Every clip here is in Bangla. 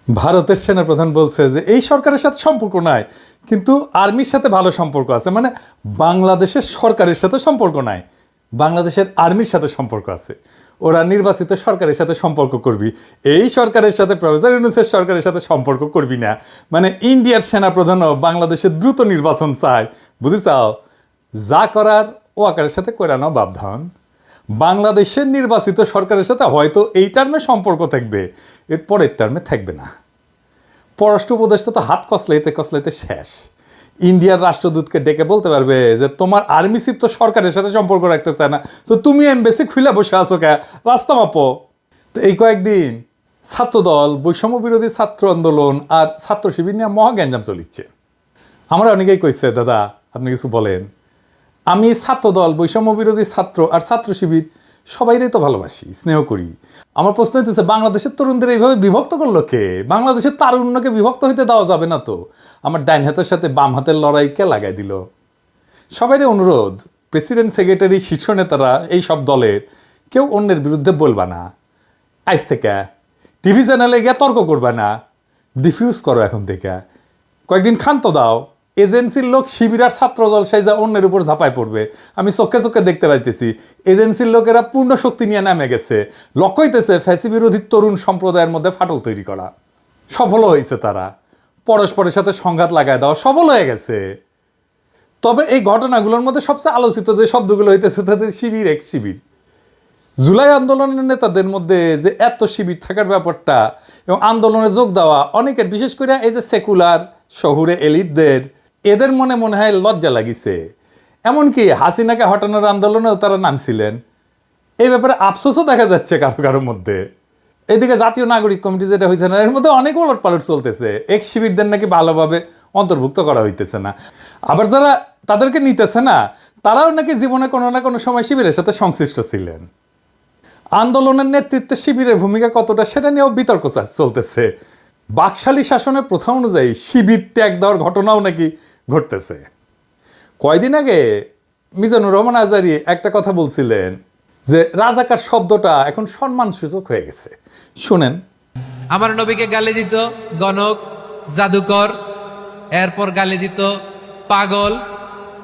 ভারতের সেনাপ্রধান বলছে যে এই সরকারের সাথে সম্পর্ক নাই, কিন্তু আর্মির সাথে ভালো সম্পর্ক আছে। মানে বাংলাদেশের সরকারের সাথে সম্পর্ক নাই, বাংলাদেশের আর্মির সাথে সম্পর্ক আছে। ওরা নির্বাচিত সরকারের সাথে সম্পর্ক করবি, এই সরকারের সাথে প্রফেসর ইউনূসের সরকারের সাথে সম্পর্ক করবি না। মানে ইন্ডিয়ার সেনাপ্রধানও বাংলাদেশের দ্রুত নির্বাচন চায়, বুঝেছাও? যা করার ও আকারের সাথে করে নাও বাপধান। বাংলাদেশের নির্বাচিত সরকারের সাথে হয়তো এই টার্মে সম্পর্ক থাকবে, এর পরের টার্মে থাকবে না। পররাষ্ট্র উপদেষ্টা তো হাত কসলাইতে কসলাইতে শেষ। ইন্ডিয়ার রাষ্ট্রদূতকে ডেকে বলতে পারবে যে তোমার আর্মি চিফ তো সরকারের সাথে সম্পর্ক রাখতে চায় না, তো তুমি এমবেসি খুলে বসে আছো কে, রাস্তা মাপো। তো এই কয়েকদিন ছাত্রদল, বৈষম্য বিরোধী ছাত্র আন্দোলন আর ছাত্র শিবির নিয়ে মহা গ্যাঞ্জাম চলিচ্ছে। আমরা অনেকেই কইছে দাদা আপনি কিছু বলেন। আমি ছাত্রদল, বৈষম্য বিরোধী ছাত্র আর ছাত্র শিবির সবাইরাই তো ভালোবাসি, স্নেহ করি। আমার প্রশ্ন হইতেছে বাংলাদেশের তরুণদের এইভাবে বিভক্ত করলো কে? বাংলাদেশের তারুণ্যকে বিভক্ত হইতে দেওয়া যাবে না তো। আমার ডাইন হাতের সাথে বাম হাতের লড়াই কে লাগাই দিল? সবাইরই অনুরোধ, প্রেসিডেন্ট, সেক্রেটারি, শীর্ষ নেতারা এই সব দলের কেউ অন্যের বিরুদ্ধে বলবা না। আজ থেকে টিভি চ্যানেলে গিয়ে তর্ক করবা না, ডিফিউজ করো এখন থেকে। কয়েকদিন ক্ষান্ত দাও। এজেন্সির লোক শিবির আর ছাত্রদল সাইজা অন্যের উপর ঝাঁপায় পড়বে, আমি চোখে চোখে দেখতে পাইতেছি। এজেন্সির লোকেরা পূর্ণ শক্তি নিয়ে নামে গেছে, লক্ষ্য হইতেছে ফ্যাসি বিরোধী তরুণ সম্প্রদায়ের মধ্যে ফাটল তৈরি করা। সফল হয়েছে তারা, পরস্পরের সাথে সংঘাত লাগায় দেওয়া সফল হয়ে গেছে। তবে এই ঘটনাগুলোর মধ্যে সবচেয়ে আলোচিত যে শব্দগুলো হইতেছে তাদের শিবির এক শিবির। জুলাই আন্দোলনের নেতাদের মধ্যে যে এত শিবির থাকার ব্যাপারটা এবং আন্দোলনে যোগ দেওয়া অনেকের, বিশেষ করে এই যে সেকুলার শহুরে এলিটদের, এদের মনে মনে হয় লজ্জা লাগিছে। এমনকি হাসিনাকে হটানোর আন্দোলনেও তারা নামছিলেন। এই ব্যাপারে আফসোসও দেখা যাচ্ছে কারো কারোর মধ্যে। এদিকে জাতীয় নাগরিক কমিটি যেটা হয়েছে না, এর মধ্যে অনেক ওলট পালট চলতেছে। এক শিবিরদের নাকি ভালোভাবে অন্তর্ভুক্ত করা হইতেছে না, আবার যারা তাদেরকে নিতেছে না তারাও নাকি জীবনে কোনো না কোনো সময় শিবিরের সাথে সংশ্লিষ্ট ছিলেন। আন্দোলনের নেতৃত্বে শিবিরের ভূমিকা কতটা সেটা নিয়েও বিতর্ক চলতেছে। বাকশালী শাসনের প্রথা অনুযায়ী শিবির ত্যাগ দেওয়ার ঘটনাও নাকি ঘটতেছে। কয়দিন আগে মিজানুর রহমান আজারি একটা কথা বলছিলেন যে রাজাকার শব্দটা এখন সম্মানসূচক হয়ে গেছে। শুনেন। আমার নবীকে গালি দিত গণক, জাদুকর, এরপর গালি দিত পাগল,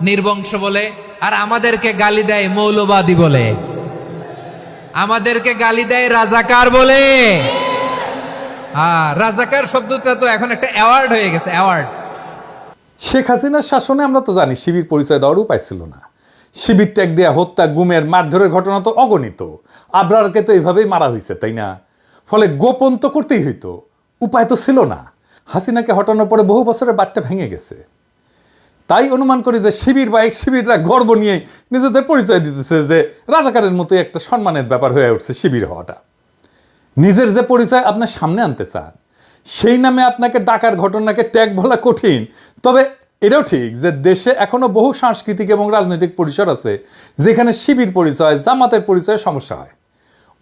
নির্বংশ বলে, আর আমাদেরকে গালি দেয় মৌলবাদী বলে, আমাদেরকে গালি দেয় রাজাকার বলে। রাজাকার শব্দটা তো এখন একটা অ্যাওয়ার্ড হয়ে গেছে, অ্যাওয়ার্ড। শেখ হাসিনার শাসনে আমরা তো জানি শিবির পরিচয় দেওয়ার উপায় ছিল না। শিবির ত্যাগ দেয়া, হত্যা, গুমের, মারধরের ঘটনা তো অগণিত। আবরারকে তো এইভাবেই মারা হয়েছে, তাই না? ফলে গোপন তো করতেই হইতো, উপায় তো ছিল না। হাসিনাকে হটানোর পরে বহু বছরের বাচ্চা ভেঙে গেছে। তাই অনুমান করি যে শিবির বা এক শিবিররা গর্ব নিয়ে নিজেদের পরিচয় দিতেছে যে রাজাকারের মতো একটা সম্মানের ব্যাপার হয়ে উঠছে শিবির হওয়াটা। নিজের যে পরিচয় আপনার সামনে আনতে চান, সেই নামে আপনাকে ডাকার ঘটনাকে ট্যাগ বলা কঠিন। তবে এটাও ঠিক যে দেশে এখনো বহু সাংস্কৃতিক এবং রাজনৈতিক পরিসর আছে যেখানে শিবির পরিচয়, জামাতের পরিচয়ে সমস্যা হয়।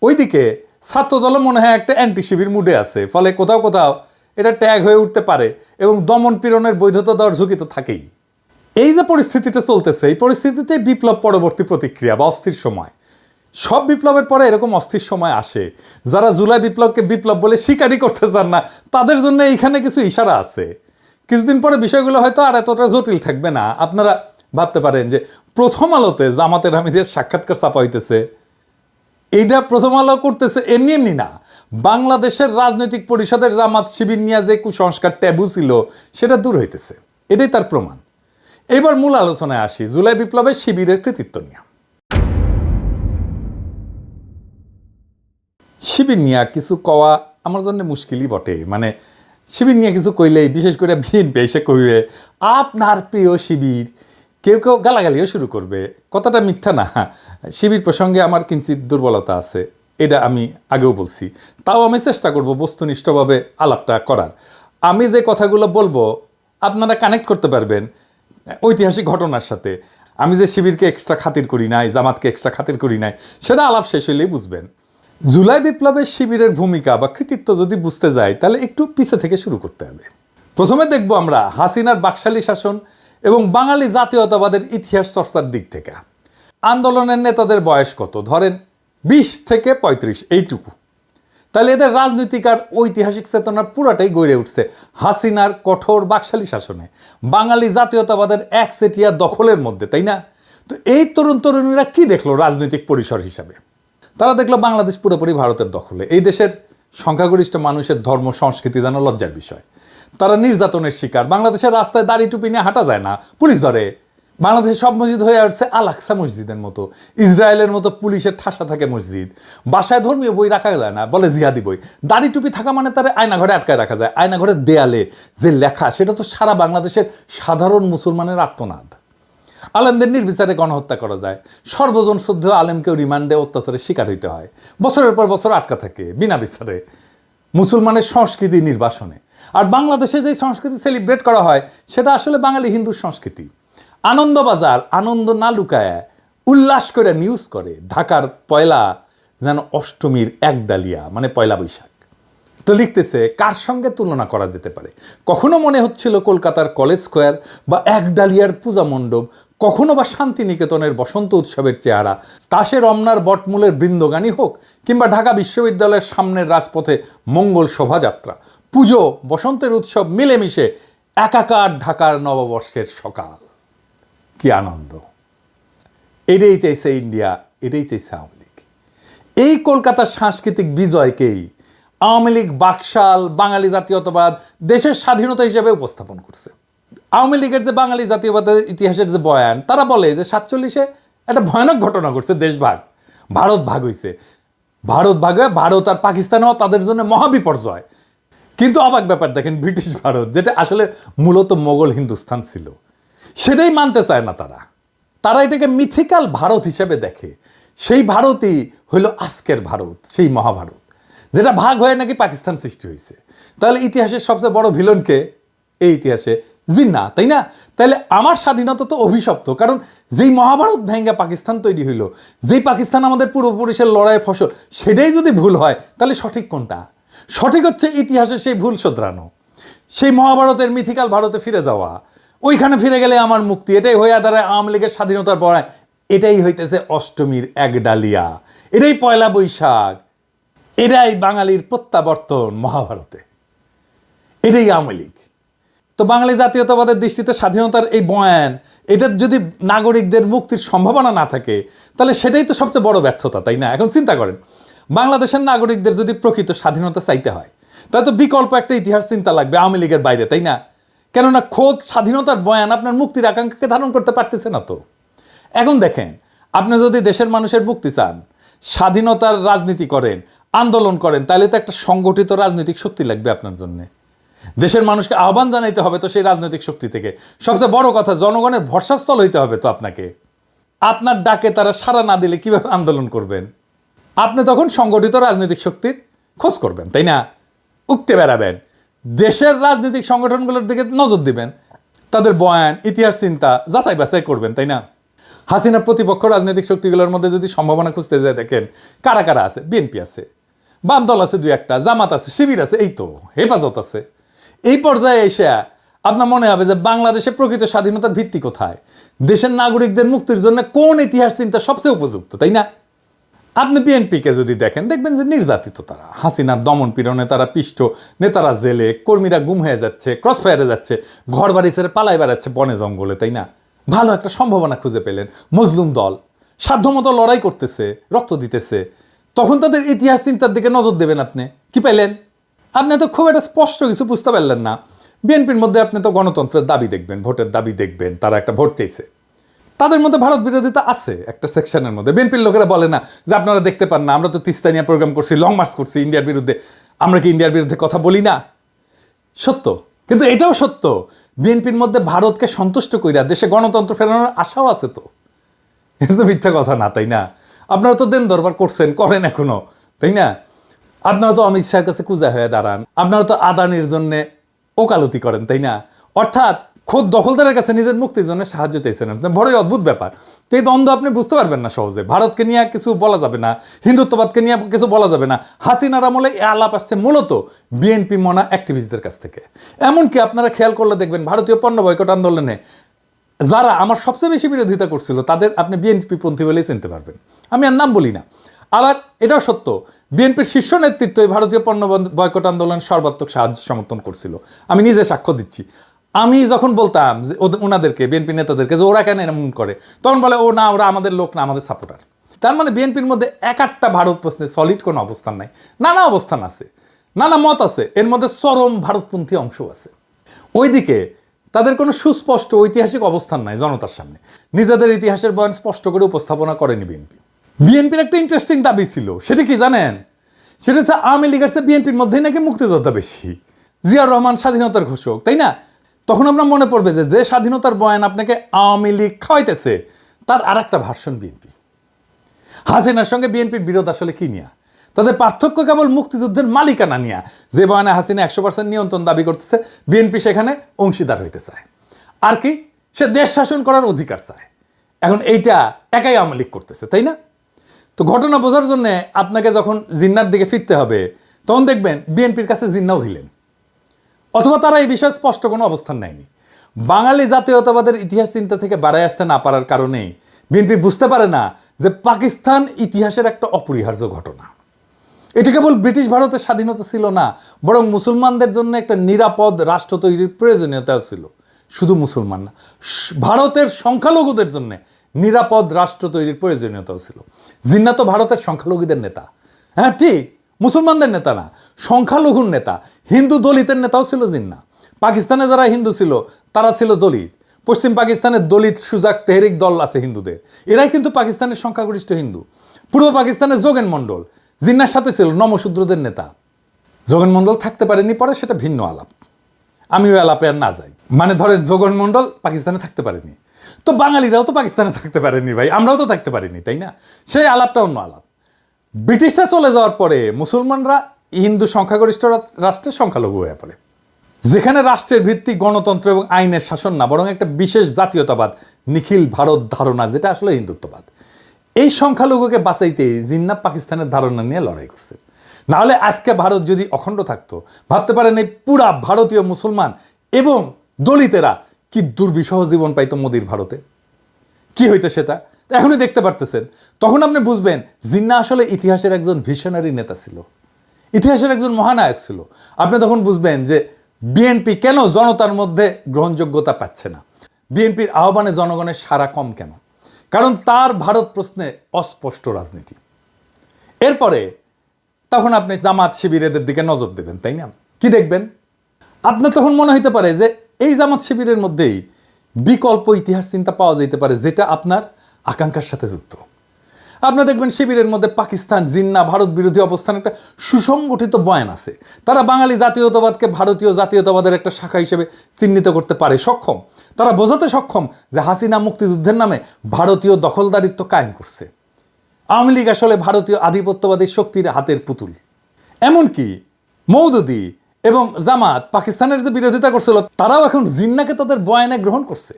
ওইদিকে ছাত্রদল মনে হয় একটা অ্যান্টি শিবির মুডে আছে, ফলে কোথাও কোথাও এটা ট্যাগ হয়ে উঠতে পারে এবং দমন পীড়নের বৈধতা দেওয়ার ঝুঁকি তো থাকেই। এই যে পরিস্থিতিটা চলতেছে, এই পরিস্থিতিতে বিপ্লব পরবর্তী প্রতিক্রিয়া বা অস্থির সময়। সব বিপ্লবের পরে এরকম অস্থির সময় আসে। যারা জুলাই বিপ্লবকে বিপ্লব বলে স্বীকারই করতে চান না, তাদের জন্য এইখানে কিছু ইশারা আছে। কিছুদিন পরে বিষয়গুলো হয়তো আর এতটা জটিল থাকবে না। আপনারা ভাবতে পারেন যে প্রথম আলোতে জামাতের আমিরের সাক্ষাৎকার ছাপা হইতেছে, এইটা প্রথম আলো করতেছে এমনি এমনি না। বাংলাদেশের রাজনৈতিক পরিষদের জামাত শিবির নিয়ে যে কুসংস্কার ট্যাবু ছিল সেটা দূর হইতেছে, এটাই তার প্রমাণ। এবার মূল আলোচনায় আসি, জুলাই বিপ্লবের শিবিরের কৃতিত্ব নিয়ে। শিবির নিয়ে কিছু কওয়া আমার জন্য মুশকিলই বটে। মানে শিবির নিয়ে কিছু কইলেই, বিশেষ করে বিএনপি এসে কইবে আপনার প্রিয় শিবির, কেউ কেউ গালাগালিও শুরু করবে। কথাটা মিথ্যা না, শিবির প্রসঙ্গে আমার কিঞ্চিত দুর্বলতা আছে, এটা আমি আগেও বলছি। তাও আমি চেষ্টা করব বস্তুনিষ্ঠভাবে আলাপটা করার। আমি যে কথাগুলো বলবো আপনারা কানেক্ট করতে পারবেন ঐতিহাসিক ঘটনার সাথে। আমি যে শিবিরকে এক্সট্রা খাতির করি নাই, জামাতকে এক্সট্রা খাতির করি নাই, সেটা আলাপ শেষ হইলেই বুঝবেন। জুলাই বিপ্লবের শিবিরের ভূমিকা বা কৃতিত্ব যদি বুঝতে যাই তাহলে একটু পিছে থেকে শুরু করতে হবে। প্রথমে দেখব আমরা হাসিনার বাকশালী শাসন এবং বাঙালি জাতীয়তাবাদের ইতিহাস চর্চার দিক থেকে। আন্দোলনের নেতাদের বয়স কত? ধরেন 20 থেকে 35, এইটুকু। তাহলে এদের রাজনৈতিক আর ঐতিহাসিক চেতনা পুরাটাই গড়ে উঠছে হাসিনার কঠোর বাকশালী শাসনে, বাঙালি জাতীয়তাবাদের একচেটিয়া দখলের মধ্যে, তাই না? তো এই তরুণ তরুণীরা কি দেখলো রাজনৈতিক পরিসর হিসাবে? তারা দেখলো বাংলাদেশ পুরোপুরি ভারতের দখলে, এই দেশের সংখ্যাগরিষ্ঠ মানুষের ধর্ম সংস্কৃতি যেন লজ্জার বিষয়, তারা নির্যাতনের শিকার, বাংলাদেশের রাস্তায় দাড়ি টুপি নিয়ে হাঁটা যায় না, পুলিশ ধরে। বাংলাদেশের সব মসজিদ হয়ে উঠছে আল আকসা মসজিদের মতো, ইসরায়েলের মতো পুলিশের ঠাসা থাকে মসজিদ, বাসায় ধর্মীয় বই রাখা যায় না, বলে জিহাদি বই। দাড়ি টুপি থাকা মানে তারা আয়নাঘরে আটকায় রাখা যায়, আয়নাঘরের দেয়ালে যে লেখা সেটা তো সারা বাংলাদেশের সাধারণ মুসলমানের আর্তনাদ। আলেমদের নির্বিচারে গণহত্যা করা যায়, সর্বজন শুদ্ধ আলেমকেও রিমান্ডে অত্যাচারের শিকার হইতে হয়, বছরের পর বছর আটকা থাকে বিনা বিচারে মুসলমানের সংস্কৃতি নির্বাসনে। আর বাংলাদেশে যে সংস্কৃতি সেলিব্রেট করা হয় সেটা আসলে বাঙালি হিন্দুর সংস্কৃতি। আনন্দবাজার আনন্দ না লুকায় উল্লাস করে নিউজ করে ঢাকার পয়লা যেন অষ্টমীর এক ডালিয়া, মানে পয়লা বৈশাখ। তো লিখতেছে কার সঙ্গে তুলনা করা যেতে পারে? কখনো মনে হচ্ছিল কলকাতার কলেজ স্কোয়ার বা এক ডালিয়ার পূজা মণ্ডপ, কখনো বা শান্তিনিকেতনের বসন্ত উৎসবের চেহারা, তাসে রমনার বটমূলের বৃন্দগানী হোক, কিংবা ঢাকা বিশ্ববিদ্যালয়ের সামনের রাজপথে মঙ্গল শোভাযাত্রা, পুজো বসন্তের উৎসব মিলেমিশে একাকার ঢাকার নববর্ষের সকাল। কি আনন্দ! এটাই চাইছে ইন্ডিয়া, এটাই চাইছে আওয়ামী লীগ। এই কলকাতার সাংস্কৃতিক বিজয়কেই আওয়ামী লীগ বাকশাল বাঙালি জাতীয়তাবাদ দেশের স্বাধীনতা হিসেবে উপস্থাপন করছে। আওয়ামী লীগের যে বাঙালি জাতীয়বাদের ইতিহাসের যে বয়ান, তারা বলে যে 47-এ একটা ভয়ানক ঘটনা ঘটছে, দেশ ভাগ, ভারত ভাগ হয়েছে, ভারত ভাগ হয়ে ভারত আর পাকিস্তানও তাদের জন্য মহাবিপর্যয়। কিন্তু অবাক ব্যাপার দেখেন, ব্রিটিশ ভারত যেটা আসলে মূলত মোগল হিন্দুস্তান ছিল, সেটাই মানতে চায় না তারা। তারা এটাকে মিথিক্যাল ভারত হিসেবে দেখে। সেই ভারতই হইল আজকের ভারত, সেই মহাভারত যেটা ভাগ হয়ে নাকি পাকিস্তান সৃষ্টি হয়েছে। তাহলে ইতিহাসের সবচেয়ে বড় ভিলনকে এই ইতিহাসে জিন্না, তাই না? তাহলে আমার স্বাধীনতা তো অভিশপ্ত, কারণ যেই মহাভারত ভেঙ্গা পাকিস্তান তৈরি হইল, যেই পাকিস্তান আমাদের পূর্বপুরুষের লড়াইয়ের ফসল, সেটাই যদি ভুল হয় তাহলে সঠিক কোনটা? সঠিক হচ্ছে ইতিহাসের সেই ভুল শোধরানো, সেই মহাভারতের মিথিক্যাল ভারতে ফিরে যাওয়া। ওইখানে ফিরে গেলে আমার মুক্তি, এটাই হইয়া দাঁড়ায় আওয়ামী লীগের স্বাধীনতার পড়ায়। এটাই হইতেছে অষ্টমীর এক ডালিয়া, এটাই পয়লা বৈশাখ, এটাই বাঙালির প্রত্যাবর্তন মহাভারতে, এটাই আওয়ামী লীগ। তো বাঙালি জাতীয়তাবাদের দৃষ্টিতে স্বাধীনতার এই বয়ান, এটার যদি নাগরিকদের মুক্তির সম্ভাবনা না থাকে তাহলে সেটাই তো সবচেয়ে বড় ব্যর্থতা, তাই না? এখন চিন্তা করেন, বাংলাদেশের নাগরিকদের যদি প্রকৃত স্বাধীনতা চাইতে হয় তাহলে তো বিকল্প একটা ইতিহাস চিন্তা লাগবে আওয়ামী লীগের বাইরে, তাই না? কেননা খোদ স্বাধীনতার বয়ান আপনার মুক্তির আকাঙ্ক্ষাকে ধারণ করতে পারতেছে না। তো এখন দেখেন, আপনি যদি দেশের মানুষের মুক্তি চান, স্বাধীনতার রাজনীতি করেন, আন্দোলন করেন, তাহলে তো একটা সংগঠিত রাজনৈতিক শক্তি লাগবে আপনার জন্য। দেশের মানুষকে আহ্বান জানাইতে হবে তো সেই রাজনৈতিক শক্তি থেকে। সবচেয়ে বড় কথা, জনগণের ভরসাস্থল হইতে হবে তো আপনাকে। আপনার ডাকে তারা সাড়া না দিলে কিভাবে আন্দোলন করবেন? আপনি তখন সংগঠিত রাজনৈতিক শক্তির খোঁজ করবেন, তাই না? উঠতে বেড়াবেন, দেশের রাজনৈতিক সংগঠনগুলোর দিকে নজর দিবেন, তাদের বয়ান ইতিহাস চিন্তা যাচাই বাছাই করবেন, তাই না? হাসিনা প্রতিপক্ষ রাজনৈতিক শক্তিগুলোর মধ্যে যদি সম্ভাবনা খুঁজতে যায়, দেখেন কারা কারা আছে। বিএনপি আছে, বাম দল আছে, দুই একটা, জামাত আছে, শিবির আছে, এই তো হেফাজত আছে। এই পর্যায়ে এসে আপনার মনে হবে যে বাংলাদেশে প্রকৃত স্বাধীনতার ভিত্তি কোথায়, দেশের নাগরিকদের মুক্তির জন্য কোন ইতিহাস চিন্তা সবচেয়ে উপযুক্ত, তাই না? আপনি বিএনপিকে যদি দেখেন, দেখবেন যে নির্যাতিত তারা, হাসিনার দমন পীড়নে তারা পিষ্ট, নেতারা জেলে, কর্মীরা গুম হয়ে যাচ্ছে, ক্রসফায়ারে যাচ্ছে, ঘর বাড়ি ছেড়ে পালাই বেড়াচ্ছে বনে জঙ্গলে, তাই না? ভালো একটা সম্ভাবনা খুঁজে পেলেন, মজলুম দল সাধ্যমতো লড়াই করতেছে, রক্ত দিতেছে, তখন তাদের ইতিহাস চিন্তার দিকে নজর দেবেন। আপনি কি পেলেন? আপনি তো খুব একটা স্পষ্ট কিছু বুঝতে পারলেন না। বিএনপির মধ্যে আপনি তো গণতন্ত্রের দাবি দেখবেন, ভোটের দাবি দেখবেন, তারা একটা ভোট চাইছে, তাদের মধ্যে ভারত বিরোধিতা আছে একটা সেকশনের মধ্যে। বিএনপির লোকেরা বলে না যে আপনারা দেখতে পান না, আমরা তো তিস্তা নিয়ে প্রোগ্রাম করছি, লং মার্চ করছি ইন্ডিয়ার বিরুদ্ধে, আমরা কি ইন্ডিয়ার বিরুদ্ধে কথা বলি না? সত্য, কিন্তু এটাও সত্য, বিএনপির মধ্যে ভারতকে সন্তুষ্ট কইরা দেশে গণতন্ত্র ফেরানোর আশাও আছে। তো এটা তো মিথ্যা কথা না, তাই না? আপনারা তো দেন দরবার করছেন, করেন এখনো, তাই না? আপনারা তো অমিত শাহের কাছে কুজা হয়ে দাঁড়ান, আপনারা তো আদানির জন্য ওকালতি করেন, তাই না? অর্থাৎ খোদ দখলদারের কাছে নিজের মুক্তির জন্য সাহায্য চাইছেন। বড়ই অদ্ভুত ব্যাপার। তো এই দ্বন্দ্ব আপনি বুঝতে পারবেন না সহজে। ভারতকে নিয়ে কিছু বলা যাবে না, হিন্দুত্ববাদকে নিয়ে কিছু বলা যাবে না। হাসিনার আমলে এই আলাপ আসছে মূলত বিএনপি মনা অ্যাক্টিভিস্টদের কাছ থেকে। এমনকি আপনারা খেয়াল করলে দেখবেন, ভারতীয় পণ্য বয়কট আন্দোলনে যারা আমার সবচেয়ে বেশি বিরোধিতা করছিল, তাদের আপনি বিএনপি পন্থী বলেই চিনতে পারবেন। আমি আর নাম বলি না। আবার এটাও সত্য বিএনপির শীর্ষ নেতৃত্ব এই ভারতীয় পণ্য বয়কট আন্দোলন সর্বাত্মক সাহায্য সমর্থন করছিল। আমি নিজে সাক্ষ্য দিচ্ছি। আমি যখন বলতাম যে ওনাদেরকে, বিএনপি নেতাদেরকে, যে ওরা কেন এরকম করে, তখন বলে ও না, ওরা আমাদের লোক না, আমাদের সাপোর্টার। তার মানে বিএনপির মধ্যে একটা ভারত প্রশ্নে সলিড কোনো অবস্থান নাই, নানা অবস্থান আছে, নানা মত আছে, এর মধ্যে চরম ভারতপন্থী অংশ আছে। ওইদিকে তাদের কোনো সুস্পষ্ট ঐতিহাসিক অবস্থান নাই জনতার সামনে, নিজেদের ইতিহাসের বয়ান স্পষ্ট করে উপস্থাপনা করেনি বিএনপি। বিএনপির একটা ইন্টারেস্টিং দাবি ছিল, সেটা কি জানেন? সেটা হচ্ছে আওয়ামী লীগের চেয়ে বিএনপির মধ্যেই নাকি মুক্তিযোদ্ধা বেশি। জিয়াউর রহমান স্বাধীনতার ঘোষক, তাই না? তখন আপনার মনে পড়বে যে স্বাধীনতার বয়ান আপনাকে আওয়ামী লীগ খাওয়াইতেছে, তার আর একটা ভার্সন বিএনপি। হাসিনার সঙ্গে বিএনপির বিরোধ আসলে কি নিয়ে? তাদের পার্থক্য কেবল মুক্তিযুদ্ধের মালিকানা নিয়ে। যে বয়ানে হাসিনা 100% নিয়ন্ত্রণ দাবি করতেছে, বিএনপি সেখানে অংশীদার হইতে চায়। আর কি, সে দেশ শাসন করার অধিকার চায়। এখন এইটা একাই আওয়ামী লীগ করতেছে, তাই না? তো ঘটনা বোঝার জন্য আপনাকে যখন জিন্নার দিকে ফিরতে হবে, তখন দেখবেন বিএনপির কাছে জিন্নাও হিলেন, অথবা তারা এই বিষয়ে স্পষ্ট কোনো অবস্থান নেয়নি। বাঙালি জাতীয়তাবাদের ইতিহাস চিন্তা থেকে বাড়ায় আসতে না পারার কারণে বিএনপি বুঝতে পারে না যে পাকিস্তান ইতিহাসের একটা অপরিহার্য ঘটনা। এটা কেবল ব্রিটিশ ভারতের স্বাধীনতা ছিল না, বরং মুসলমানদের জন্য একটা নিরাপদ রাষ্ট্র তৈরির প্রয়োজনীয়তাও ছিল। শুধু মুসলমান না, ভারতের সংখ্যালঘুদের জন্য নিরাপদ রাষ্ট্র তৈরির প্রয়োজনীয়তাও ছিল। জিন্না তো ভারতের সংখ্যালঘুদের নেতা, হ্যাঁ ঠিক, মুসলমানদের নেতা না, সংখ্যালঘুর নেতা, হিন্দু দলিতের নেতাও ছিল জিন্না। পাকিস্তানে যারা হিন্দু ছিল তারা ছিল দলিত। পশ্চিম পাকিস্তানের দলিত সুজাক তেহরিক দল আছে হিন্দুদের, এরাই কিন্তু পাকিস্তানের সংখ্যাগরিষ্ঠ হিন্দু। পূর্ব পাকিস্তানের যোগেন মণ্ডল জিন্নার সাথে ছিল নমশূদ্রদের নেতা। যোগেন মণ্ডল থাকতে পারেনি পরে, সেটা ভিন্ন আলাপ, আমি ওই আলাপে আর না যাই। মানে ধরেন যোগেন মণ্ডল পাকিস্তানে থাকতে পারেনি, তো বাঙালিরাও তো পাকিস্তানে থাকতে পারেনি ভাই, আমরাও তো থাকতে পারিনি, তাই না? সেই আলাপটা অন্য আলাপ। ব্রিটিশরা চলে যাওয়ার পরে মুসলমানরা হিন্দু সংখ্যাগরিষ্ঠ রাষ্ট্রের সংখ্যালঘু হয়ে পড়ে, যেখানে রাষ্ট্রের ভিত্তি গণতন্ত্র এবং আইনের শাসন না, বরং একটা বিশেষ জাতীয়তাবাদ, নিখিল ভারত ধারণা, যেটা আসলে হিন্দুত্ববাদ। এই সংখ্যালঘুকে বাঁচাইতে জিন্না পাকিস্তানের ধারণা নিয়ে লড়াই করছে। নাহলে আজকে ভারত যদি অখণ্ড থাকতো, ভাবতে পারেন এই পুরা ভারতীয় মুসলমান এবং দলিতেরা কি দুর্বিষহ জীবন পাইতো মোদির ভারতে, কি হইতো সেটা এখনই দেখতে পারতেছেন। তখন আপনি বুঝবেন জিন্না আসলে ইতিহাসের একজন ভিশনারি নেতা ছিল, ইতিহাসের একজন মহানায়ক ছিল। আপনি তখন বুঝবেন যে বিএনপি কেন জনতার মধ্যে গ্রহণযোগ্যতা পাচ্ছে না, বিএনপির আহ্বানে জনগণের সাড়া কম কেন, কারণ তার ভারত প্রশ্নে অস্পষ্ট রাজনীতি। এরপরে তখন আপনি জামাত শিবিরের দিকে নজর দেবেন, তাই না? কি দেখবেন? আপনার তখন মনে হইতে পারে যে এই জামাত শিবিরের মধ্যেই বিকল্প ইতিহাস চিন্তা পাওয়া যেতে পারে, যেটা আপনার আকাঙ্ক্ষার সাথে যুক্ত। আপনারা দেখবেন শিবিরের মধ্যে পাকিস্তান, জিন্না, ভারত বিরোধী অবস্থান একটা সুসংগঠিত বয়ান আছে। তারা বাঙালি জাতীয়তাবাদকে ভারতীয় জাতীয়তাবাদের একটা শাখা হিসেবে চিহ্নিত করতে পারে, সক্ষম। তারা বোঝাতে সক্ষম যে হাসিনা মুক্তিযুদ্ধের নামে ভারতীয় দখলদারিত্ব কায়েম করছে। আওয়ামী লীগ আসলে ভারতীয় আধিপত্যবাদী শক্তির হাতের পুতুল। এমনকি মওদুদি এবং জামাত পাকিস্তানের যে বিরোধিতা করছিল, তারাও এখন জিন্নাকে তাদের বয়ানে গ্রহণ করছে।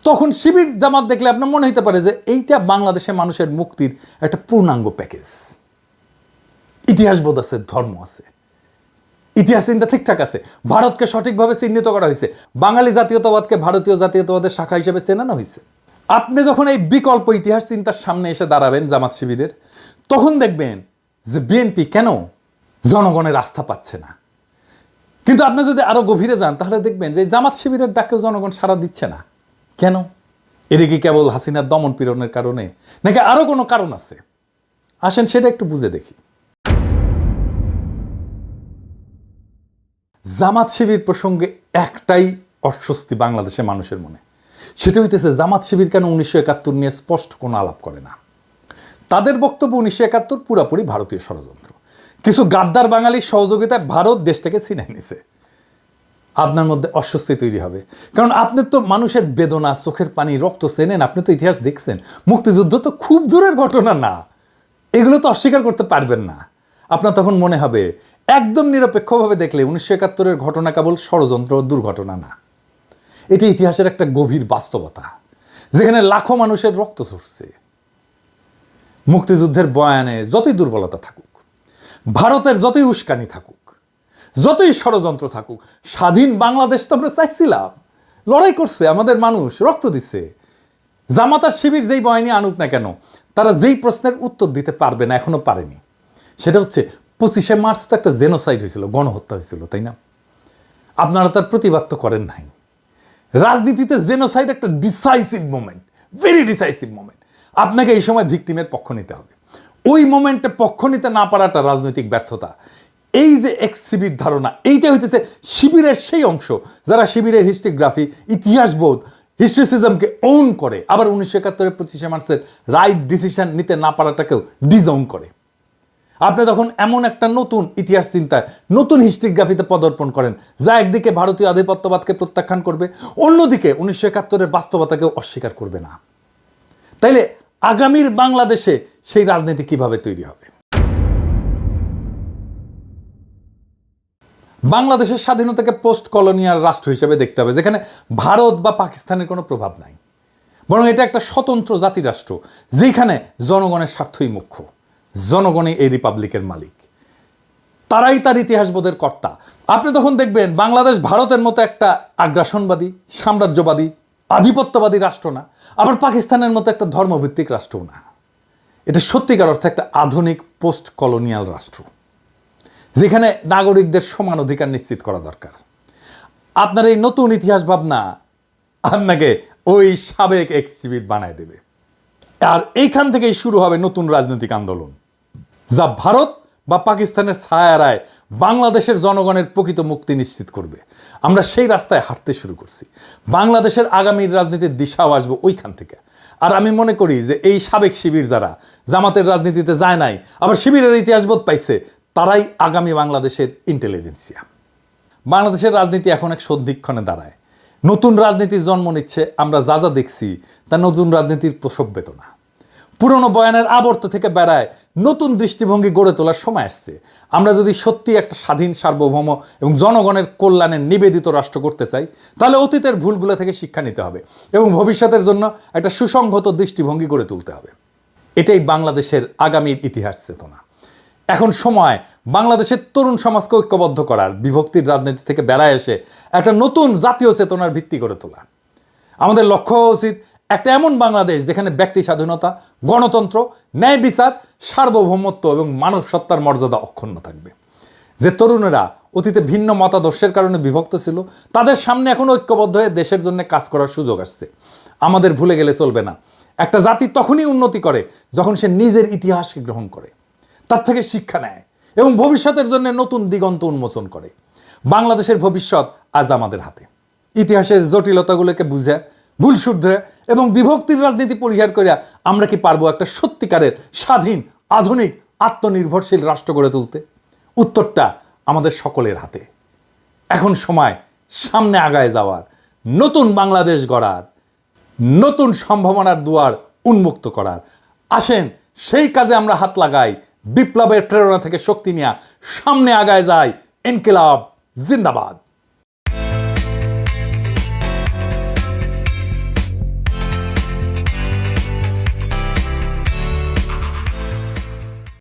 তখন শিবির জামাত দেখলে আপনার মনে হতে পারে যে এইটা বাংলাদেশের মানুষের মুক্তির একটা পূর্ণাঙ্গ প্যাকেজ। ইতিহাস বোধ আছে, ধর্ম আছে, ইতিহাস চিন্তা ঠিকঠাক আছে, ভারতকে সঠিকভাবে চিহ্নিত করা হয়েছে, বাঙালি জাতীয়তাবাদকে ভারতীয় জাতীয়তাবাদের শাখা হিসেবে চেনানো হয়েছে। আপনি যখন এই বিকল্প ইতিহাস চিন্তার সামনে এসে দাঁড়াবেন জামাত শিবিরের, তখন দেখবেন যে বিএনপি কেন জনগণের আস্থা পাচ্ছে না। কিন্তু আপনি যদি আরো গভীরে যান, তাহলে দেখবেন যে জামাত শিবিরের ডাকেও জনগণ সাড়া দিচ্ছে না। কেন? এটা কি কেবল হাসিনার দমন পীড়নের কারণে, নাকি আরো কোনো কারণ আছে? আসেন সেটা একটু বুঝে দেখি। জামাত শিবির প্রসঙ্গে একটাই অস্বস্তি বাংলাদেশের মানুষের মনে, সেটা হইতেছে জামাত শিবির কেন 1971 নিয়ে স্পষ্ট কোনো আলাপ করে না। তাদের বক্তব্য 1971 পুরাপুরি ভারতীয় ষড়যন্ত্র, কিছু গাদ্দার বাঙালির সহযোগিতায় ভারত দেশটাকে ছিনে নিছে। আপনার মধ্যে অস্বস্তি তৈরি হবে, কারণ আপনি তো মানুষের বেদনা, চোখের পানি, রক্ত চেনেন, আপনি তো ইতিহাস দেখছেন। মুক্তিযুদ্ধ তো খুব দূরের ঘটনা না, এগুলো তো অস্বীকার করতে পারবেন না। আপনার তখন মনে হবে একদম নিরপেক্ষভাবে দেখলে 1971-এর ঘটনা কেবল ষড়যন্ত্র ও দুর্ঘটনা না, এটি ইতিহাসের একটা গভীর বাস্তবতা, যেখানে লাখো মানুষের রক্ত ঝরছে। মুক্তিযুদ্ধের বয়ানে যতই দুর্বলতা থাকুক, ভারতের যতই উস্কানি থাকুক, যতই ষড়যন্ত্র থাকুক, স্বাধীন বাংলাদেশ তো আমরা চাইছিলাম, লড়াই করছে আমাদের মানুষ, রক্ত দিচ্ছে। জামাত আর শিবির যেই বয়ানি আনুক না কেন, তারা যেই প্রশ্নের উত্তর দিতে পারবে না, এখনো পারেনি, সেটা হচ্ছে 25শে মার্চ তো একটা জেনোসাইড হয়েছিল, গণহত্যা হয়েছিল, তাই না? আপনারা তার প্রতিবাদ তো করেন নাই। রাজনীতিতে জেনোসাইড একটা decisive moment, very decisive moment. আপনাকে এই সময় ভিকটিমের পক্ষ নিতে হবে। ওই মোমেন্টে পক্ষ নিতে না পারাটা রাজনৈতিক ব্যর্থতা। এই যে এক্স শিবির ধারণা, এইটা হইতেছে শিবিরের সেই অংশ যারা শিবিরের হিস্ট্রিগ্রাফি, ইতিহাসবোধ, হিস্ট্রিসিজমকে ওন করে, আবার 1971 25শে মার্চের রাইট ডিসিশন নিতে না পারাটাকেও ডিজওন করে। আপনি যখন এমন একটা নতুন ইতিহাস চিন্তায়, নতুন হিস্ট্রিগ্রাফিতে পদার্পণ করেন যা একদিকে ভারতীয় আধিপত্যবাদকে প্রত্যাখ্যান করবে, অন্যদিকে 1971 বাস্তবতাকেও অস্বীকার করবে না, তাইলে আগামীর বাংলাদেশে সেই রাজনীতি কিভাবে তৈরি হবে? বাংলাদেশের স্বাধীনতাকে পোস্ট কলোনিয়াল রাষ্ট্র হিসেবে দেখতে হবে, যেখানে ভারত বা পাকিস্তানের কোনো প্রভাব নাই, বরং এটা একটা স্বতন্ত্র জাতি রাষ্ট্র যেখানে জনগণের স্বার্থই মুখ্য, জনগণই এই রিপাবলিকের মালিক, তারাই তার ইতিহাসবোধের কর্তা। আপনি তখন দেখবেন বাংলাদেশ ভারতের মতো একটা আগ্রাসনবাদী, সাম্রাজ্যবাদী, আধিপত্যবাদী রাষ্ট্র না, আবার পাকিস্তানের মতো একটা ধর্মভিত্তিক রাষ্ট্রও না। এটা সত্যিকার অর্থে একটা আধুনিক পোস্ট কলোনিয়াল রাষ্ট্র যেখানে নাগরিকদের সমান অধিকার নিশ্চিত করা দরকার। আপনার এই নতুন ইতিহাস ভাবনা আপনাকে ওই সাবেক এক্সিবিট বানায় দেবে, আর এইখান থেকেই শুরু হবে নতুন রাজনৈতিক আন্দোলন যা ভারত বা পাকিস্তানের ছায়ারায় বাংলাদেশের জনগণের প্রকৃত মুক্তি নিশ্চিত করবে। আমরা সেই রাস্তায় হাঁটতে শুরু করছি। বাংলাদেশের আগামীর রাজনীতির দিশাও আসবে ওইখান থেকে। আর আমি মনে করি যে এই সাবেক শিবির যারা জামাতের রাজনীতিতে যায় নাই, আবার শিবিরের ইতিহাসবোধ পাইছে, তারাই আগামী বাংলাদেশের ইন্টেলিজেন্সিয়া। বাংলাদেশের রাজনীতি এখন এক সন্ধিক্ষণে দাঁড়ায়। নতুন রাজনীতির জন্ম নিচ্ছে। আমরা যা যা দেখছি তা নতুন রাজনীতির প্রসব বেদনা। পুরনো বয়ানের আবর্ত থেকে বেড়ায় নতুন দৃষ্টিভঙ্গি গড়ে তোলার সময় আসছে। আমরা যদি সত্যি একটা স্বাধীন, সার্বভৌম এবং জনগণের কল্যাণে নিবেদিত রাষ্ট্র করতে চাই, তাহলে অতীতের ভুলগুলো থেকে শিক্ষা নিতে হবে এবং ভবিষ্যতের জন্য একটা সুসংহত দৃষ্টিভঙ্গি গড়ে তুলতে হবে। এটাই বাংলাদেশের আগামীর ইতিহাস চেতনা। এখন সময় বাংলাদেশের তরুণ সমাজকে ঐক্যবদ্ধ করার, বিভক্তির রাজনীতি থেকে বেড়ায় এসে একটা নতুন জাতীয় চেতনার ভিত্তি গড়ে তোলা। আমাদের লক্ষ্য হওয়া উচিত একটা এমন বাংলাদেশ যেখানে ব্যক্তি স্বাধীনতা, গণতন্ত্র, ন্যায় বিচার, সার্বভৌমত্ব এবং মানব সত্তার মর্যাদা অক্ষুণ্ণ থাকবে। যে তরুণেরা অতীতে ভিন্ন মতাদর্শের কারণে বিভক্ত ছিল, তাদের সামনে এখন ঐক্যবদ্ধ হয়ে দেশের জন্য কাজ করার সুযোগ আসছে। আমাদের ভুলে গেলে চলবে না। একটা জাতি তখনই উন্নতি করে যখন সে নিজের ইতিহাসকে গ্রহণ করে, তার থেকে শিক্ষা নেয় এবং ভবিষ্যতের জন্য নতুন দিগন্ত উন্মোচন করে। বাংলাদেশের ভবিষ্যৎ আজ আমাদের হাতে। ইতিহাসের জটিলতাগুলোকে বুঝে, ভুল শুধরে এবং বিভক্তির রাজনীতি পরিহার করে আমরা কি পারবো একটা সত্যিকারের স্বাধীন, আধুনিক, আত্মনির্ভরশীল রাষ্ট্র গড়ে তুলতে? উত্তরটা আমাদের সকলের হাতে। এখন সময় সামনে আগায় যাওয়ার, নতুন বাংলাদেশ গড়ার, নতুন সম্ভাবনার দুয়ার উন্মুক্ত করার। আসেন সেই কাজে আমরা হাত লাগাই। বিপ্লবের প্রেরণা থেকে শক্তি নিয়ে সামনে আগায় যায়। ইনকিলাব জিন্দাবাদ।